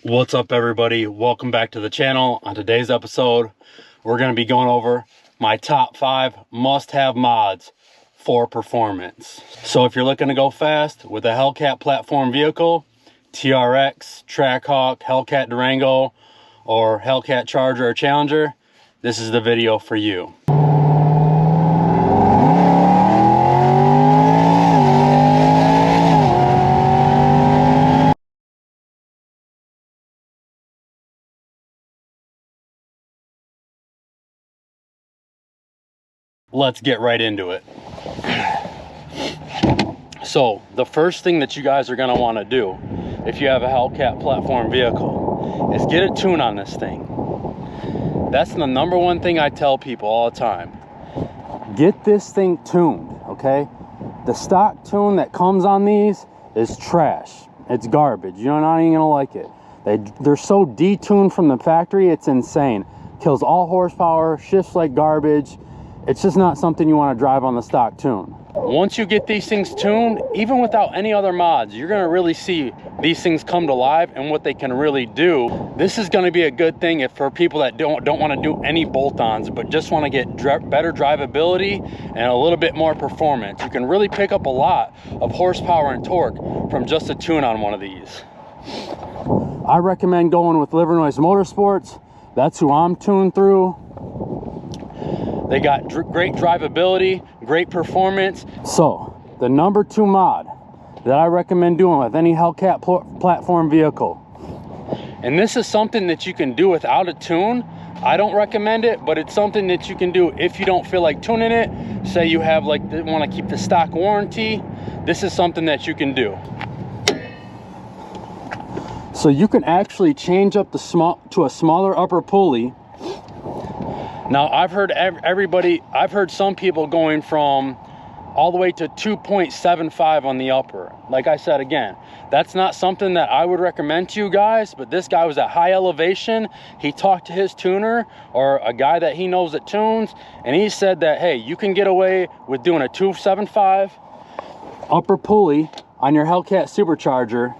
What's up, everybody? Welcome back to the channel. On today's episode, we're going to be going over my top 5 must-have mods for performance. So if you're looking to go fast with a Hellcat platform vehicle, TRX, Trackhawk, Hellcat Durango, or Hellcat Charger or Challenger, this is the video for you. Let's get right into it. So the first thing that you guys are going to want to do if you have a Hellcat platform vehicle is get a tune on this thing. That's the number one thing I tell people all the time. Get this thing tuned, okay? The stock tune that comes on these is trash. It's garbage. You're not even gonna like it. They're so detuned from the factory, it's insane. Kills all horsepower, shifts like garbage. It's just not something you want to drive on the stock tune. Once you get these things tuned, even without any other mods, you're going to really see these things come to life and what they can really do. This is going to be a good thing for people that don't want to do any bolt-ons, but just want to get better drivability and a little bit more performance. You can really pick up a lot of horsepower and torque from just a tune on one of these. I recommend going with Livernoise Motorsports. That's who I'm tuned through. They got great drivability, great performance. So the number 2 mod that I recommend doing with any Hellcat platform vehicle, and this is something that you can do without a tune. I don't recommend it, but it's something that you can do if you don't feel like tuning it. Say you have want to keep the stock warranty. This is something that you can do. So you can actually change up to a smaller upper pulley. Now, I've heard some people going from all the way to 2.75 on the upper. Like I said, again, that's not something that I would recommend to you guys, but this guy was at high elevation. He talked to his tuner or a guy that he knows that tunes, and he said that, hey, you can get away with doing a 2.75 upper pulley on your Hellcat supercharger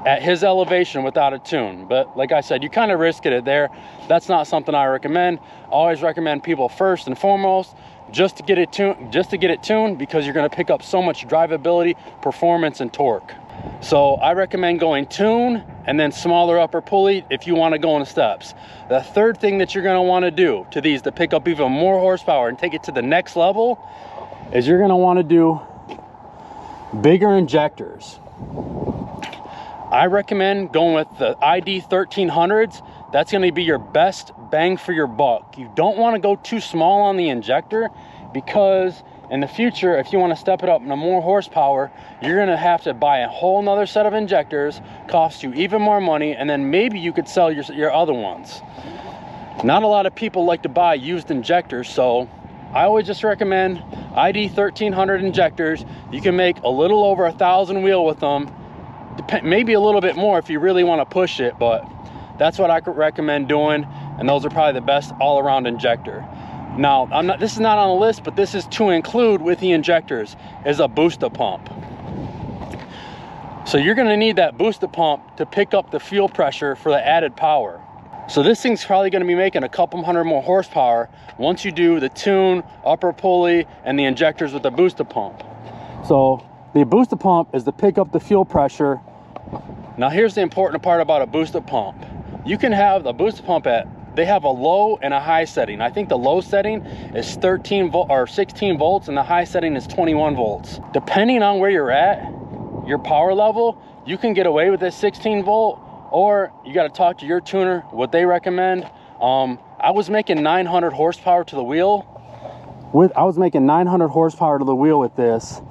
at his elevation without a tune. But like I said, you kind of risk it there. That's not something I recommend. I always recommend people first and foremost just to get it tuned, because you're going to pick up so much drivability, performance, and torque. So I recommend going tune and then smaller upper pulley if you want to go in steps. The third thing that you're going to want to do to these to pick up even more horsepower and take it to the next level is you're going to want to do bigger injectors. I recommend going with the ID 1300s. That's going to be your best bang for your buck. You don't want to go too small on the injector, because in the future, if you want to step it up into more horsepower, you're going to have to buy a whole nother set of injectors, cost you even more money, and then maybe you could sell your other ones. Not a lot of people like to buy used injectors, so I always just recommend ID 1300 injectors. You can make a little over 1,000 wheel with them. Maybe a little bit more if you really want to push it, but that's what I could recommend doing, and those are probably the best all-around injector. Now, this is not on the list, but this is to include with the injectors is a booster pump. So you're going to need that booster pump to pick up the fuel pressure for the added power. So this thing's probably going to be making a couple hundred more horsepower once you do the tune, upper pulley, and the injectors with the booster pump. So the booster pump is to pick up the fuel pressure. Now here's the important part about a booster pump. You can have the booster pump they have a low and a high setting. I think the low setting is 13 volt or 16 volts, and the high setting is 21 volts. Depending on where you're at, your power level, you can get away with this 16 volt, or you got to talk to your tuner what they recommend. I was making 900 horsepower to the wheel. I was making 900 horsepower to the wheel with this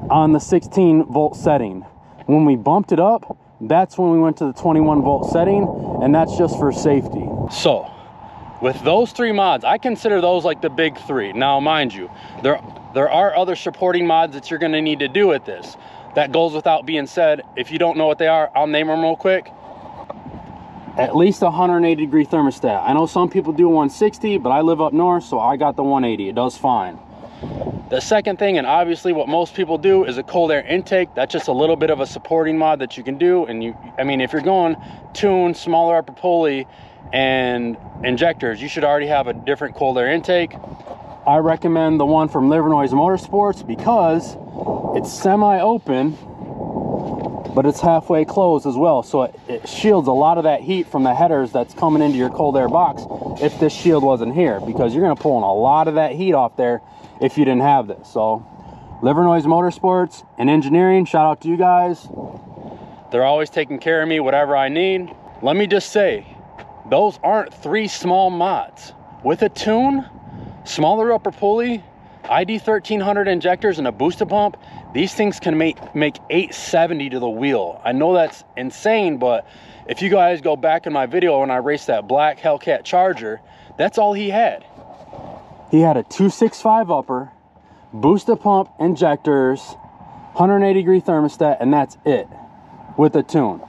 on the 16 volt setting. When we bumped it up, that's when we went to the 21 volt setting, and that's just for safety. So with those 3 mods, I consider those like the big 3. Now mind you, there are other supporting mods that you're going to need to do with this. That goes without being said. If you don't know what they are, I'll name them real quick. At least a 180 degree thermostat. I know some people do 160, but I live up north, so I got the 180. It does fine. The second thing, and obviously what most people do, is a cold air intake. That's just a little bit of a supporting mod that you can do. And I mean, if you're going tune, smaller upper pulley, and injectors, you should already have a different cold air intake. I recommend the one from Livernois Motorsports because it's semi-open, but it's halfway closed as well. So it shields a lot of that heat from the headers that's coming into your cold air box if this shield wasn't here, because you're gonna pull in a lot of that heat off there if you didn't have this. So Livernois Motorsports and engineering, shout out to you guys. They're always taking care of me, whatever I need. Let me just say, those aren't 3 small mods. With a tune, smaller upper pulley, ID 1300 injectors, and a booster pump, these things can make 870 to the wheel. I know that's insane, but if you guys go back in my video when I raced that black Hellcat Charger, that's all he had. He had a 265 upper, booster pump, injectors, 180 degree thermostat, and that's it with a tune.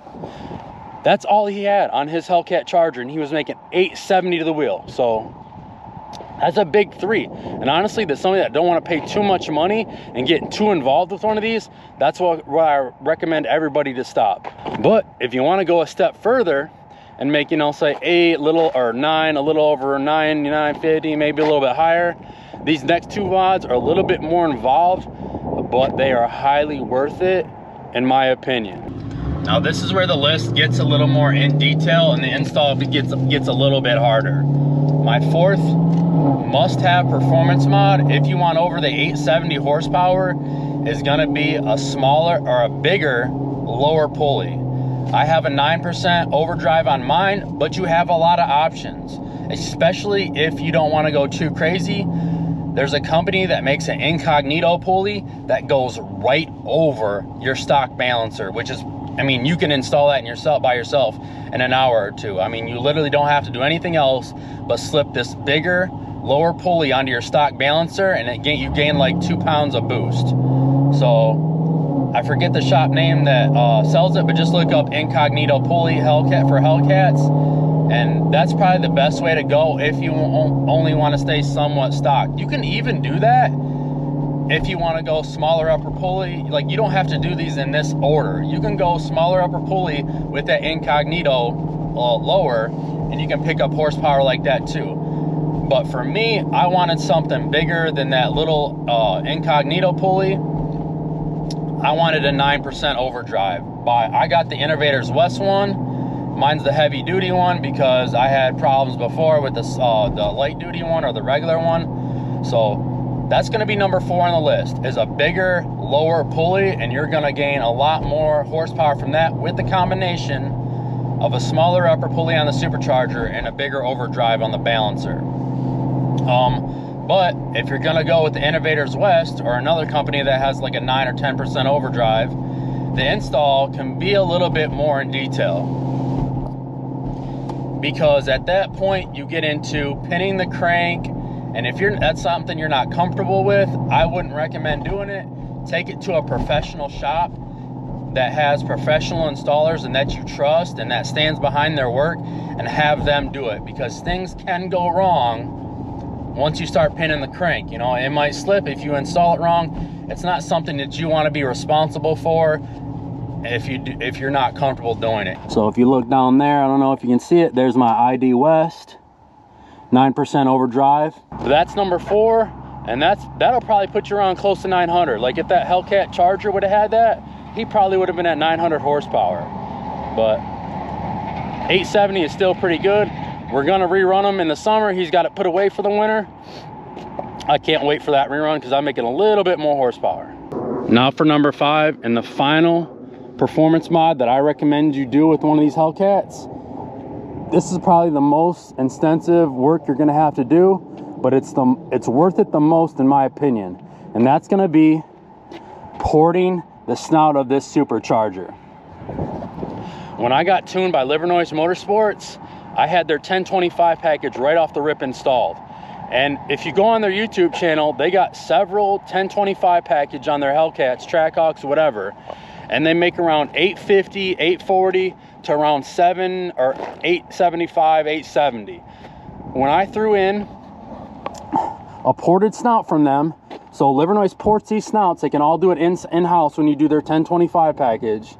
That's all he had on his Hellcat Charger, and he was making 870 to the wheel. So that's a big 3. And honestly, there's somebody that don't want to pay too much money and get too involved with one of these, that's what I recommend everybody to stop. But if you want to go a step further and make, you know, say 8, little, or 9, a little over 9, 950, maybe a little bit higher, these next 2 mods are a little bit more involved, but they are highly worth it, in my opinion. Now this is where the list gets a little more in detail and the install gets a little bit harder. My 4th must-have performance mod, if you want over the 870 horsepower, is gonna be a smaller or a bigger lower pulley. I have a 9% overdrive on mine, but you have a lot of options, especially if you don't want to go too crazy. There's a company that makes an incognito pulley that goes right over your stock balancer, which is, I mean, you can install that by yourself in an hour or 2. I mean, you literally don't have to do anything else but slip this bigger lower pulley onto your stock balancer, and you gain like 2 pounds of boost. So I forget the shop name that sells it, but just look up incognito pulley Hellcat for Hellcats, and that's probably the best way to go if you only want to stay somewhat stock. You can even do that if you want to go smaller upper pulley. Like, you don't have to do these in this order. You can go smaller upper pulley with that incognito lower, and you can pick up horsepower like that too. But for me, I wanted something bigger than that little incognito pulley. I wanted a 9% overdrive. I got the Innovators West one. Mine's the heavy duty one because I had problems before with the light duty one or the regular one. So that's gonna be number 4 on the list, is a bigger, lower pulley, and you're gonna gain a lot more horsepower from that with the combination of a smaller upper pulley on the supercharger and a bigger overdrive on the balancer. But if you're gonna go with the Innovators West or another company that has like a 9 or 10% overdrive, the install can be a little bit more in detail. Because at that point you get into pinning the crank, and if that's something you're not comfortable with, I wouldn't recommend doing it. Take it to a professional shop that has professional installers and that you trust and that stands behind their work, and have them do it, because things can go wrong once you start pinning the crank. You know, it might slip if you install it wrong. It's not something that you want to be responsible for if you're not comfortable doing it. So if you look down there, I don't know if you can see it, there's my ID West 9% overdrive. That's number 4, and that'll probably put you around close to 900. Like, if that Hellcat Charger would have had that, he probably would have been at 900 horsepower. But 870 is still pretty good. We're gonna rerun him in the summer. He's got it put away for the winter. I can't wait for that rerun because I'm making a little bit more horsepower. Now for number 5, and the final performance mod that I recommend you do with one of these Hellcats. This is probably the most extensive work you're gonna have to do, but it's worth it the most in my opinion. And that's gonna be porting the snout of this supercharger. When I got tuned by Livernois Motorsports, I had their 1025 package right off the rip installed. And if you go on their YouTube channel, they got several 1025 package on their Hellcats, Trackhawks, whatever. And they make around 850, 840 to around 7 or 875, 870. When I threw in a ported snout from them, So Livernois ports these snouts. They can all do it in-house when you do their 1025 package.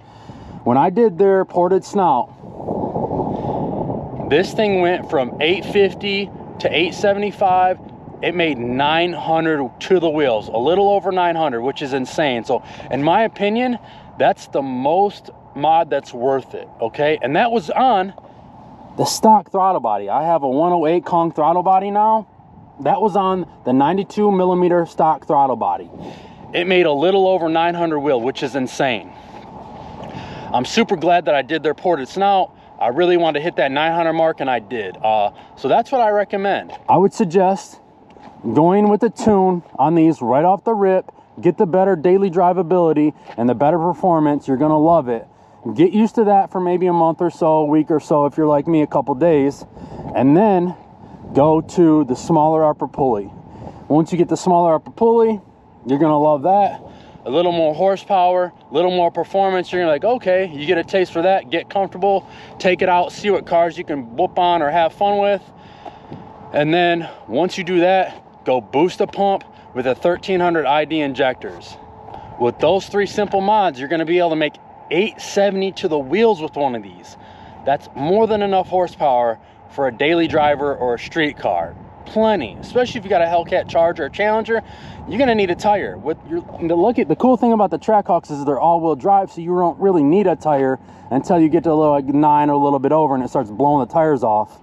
When I did their ported snout, this thing went from 850 to 875. It made 900 to the wheels, a little over 900, which is insane. So in my opinion, that's the most mod that's worth it, okay? And that was on the stock throttle body. I have a 108 Kong throttle body now. That was on the 92 millimeter stock throttle body. It made a little over 900 wheel, which is insane. I'm super glad that I did their ported snout. I really wanted to hit that 900 mark, and I did. So that's what I recommend. I would suggest going with the tune on these right off the rip. Get the better daily drivability and the better performance. You're gonna love it. Get used to that for maybe a month or so, a week or so, if you're like me, a couple days, and then go to the smaller upper pulley. Once you get the smaller upper pulley, you're gonna love that. A little more horsepower, a little more performance. You're like, okay, you get a taste for that, get comfortable, take it out, see what cars you can whoop on or have fun with. And then once you do that, go boost the pump with a 1300 ID injectors. With those 3 simple mods, you're gonna be able to make 870 to the wheels with one of these. That's more than enough horsepower for a daily driver or a street car. Plenty, especially if you got a Hellcat Charger or Challenger. You're gonna need a tire. The cool thing about the Trackhawks is they're all-wheel drive, so you don't really need a tire until you get to like 9 or a little bit over, and it starts blowing the tires off,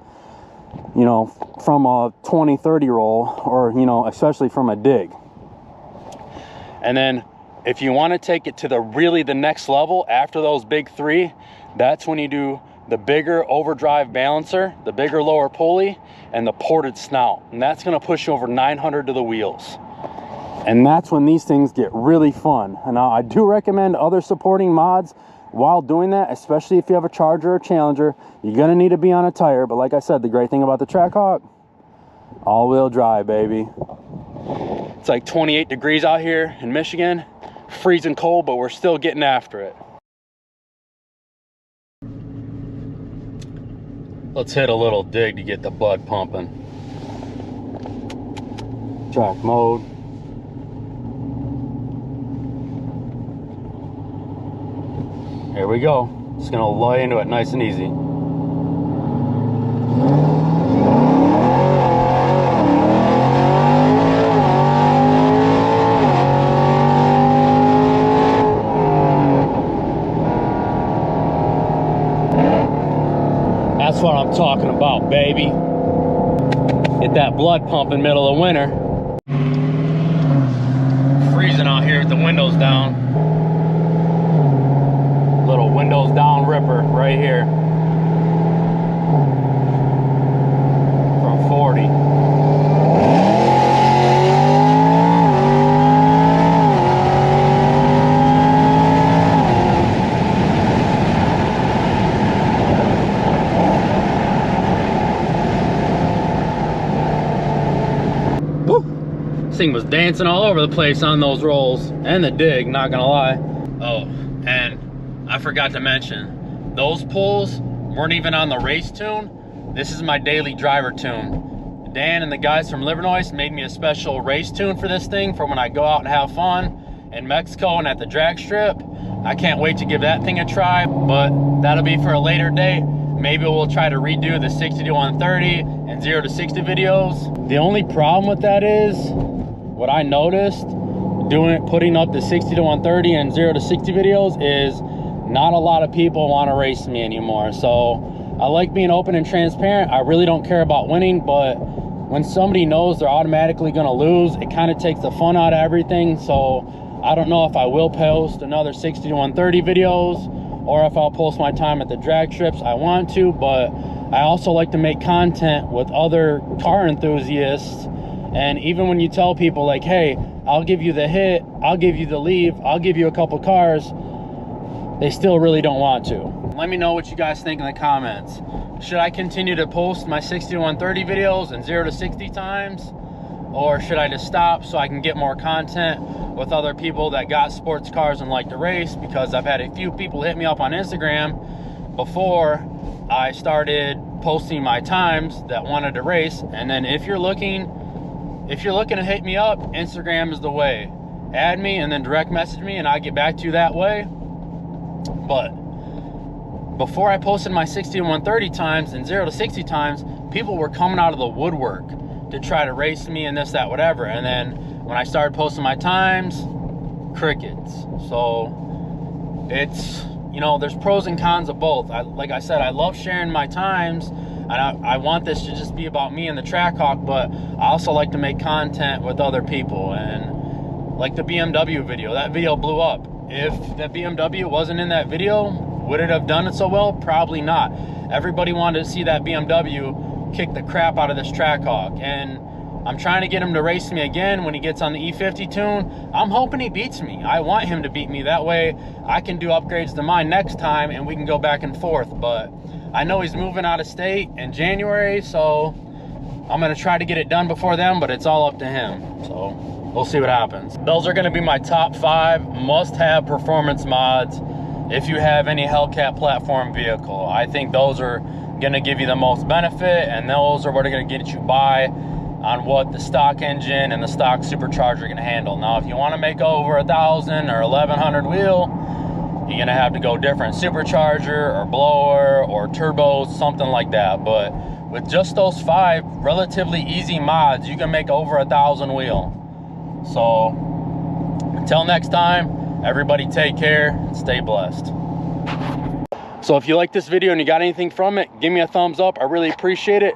you know, from a 20-30 roll, or, you know, especially from a dig. And then if you want to take it to the next level after those big 3, that's when you do the bigger overdrive balancer, the bigger lower pulley, and the ported snout. And that's going to push you over 900 to the wheels. And that's when these things get really fun. And now I do recommend other supporting mods while doing that, especially if you have a Charger or Challenger. You're going to need to be on a tire. But like I said, the great thing about the Trackhawk, all-wheel drive, baby. It's like 28 degrees out here in Michigan. Freezing cold, but we're still getting after it. Let's hit a little dig to get the blood pumping. Track mode. Here we go. Just gonna lay into it nice and easy. That's what I'm talking about, baby. Get that blood pump in middle of winter. Freezing out here with the windows down. Little windows down ripper right here. From 40. Thing was dancing all over the place on those rolls and the dig, not gonna lie. Oh, and I forgot to mention, those pulls weren't even on the race tune. This is my daily driver tune. Dan and the guys from Livernois made me a special race tune for this thing for when I go out and have fun in Mexico and at the drag strip. I can't wait to give that thing a try, but that'll be for a later date. Maybe we'll try to redo the 60 to 130 and 0 to 60 videos. The only problem with that is, what I noticed putting up the 60 to 130 and 0 to 60 videos is not a lot of people want to race me anymore. So I like being open and transparent. I really don't care about winning, but when somebody knows they're automatically going to lose, it kind of takes the fun out of everything. So I don't know if I will post another 60 to 130 videos or if I'll post my time at the drag trips. I want to, but I also like to make content with other car enthusiasts. And even when you tell people like, hey, I'll give you the hit, I'll give you the leave, I'll give you a couple cars, they still really don't want to. Let me know what you guys think in the comments. Should I continue to post my 60 to 130 videos and 0 to 60 times? Or should I just stop so I can get more content with other people that got sports cars and like to race? Because I've had a few people hit me up on Instagram before I started posting my times that wanted to race. And then if you're looking if you're looking to hit me up, Instagram is the way. Add me and then direct message me and I'll get back to you that way. But before I posted my 60 and 130 times and 0 to 60 times, people were coming out of the woodwork to try to race me and this, that, whatever. And then when I started posting my times, crickets. So it's, you know, there's pros and cons of both. Like I said, I love sharing my times, and I want this to just be about me and the Trackhawk, but I also like to make content with other people. And like the BMW video, that video blew up. If that BMW wasn't in that video, would it have done it so well? Probably not. Everybody wanted to see that BMW kick the crap out of this Trackhawk, and I'm trying to get him to race me again when he gets on the E50 tune. I'm hoping he beats me. I want him to beat me. That way I can do upgrades to mine next time and we can go back and forth. But I know he's moving out of state in January, so I'm gonna try to get it done before then, but it's all up to him. So we'll see what happens. Those are gonna be my top 5 must-have performance mods if you have any Hellcat platform vehicle. I think those are gonna give you the most benefit, and those are what are gonna get you by on what the stock engine and the stock supercharger can handle. Now, if you want to make over 1,000 or 1,100 wheel, you're gonna have to go different supercharger or blower or turbo, something like that. But with just those 5 relatively easy mods, you can make over 1,000 wheel. So until next time, everybody take care and stay blessed. So if you like this video and you got anything from it, give me a thumbs up. I really appreciate it.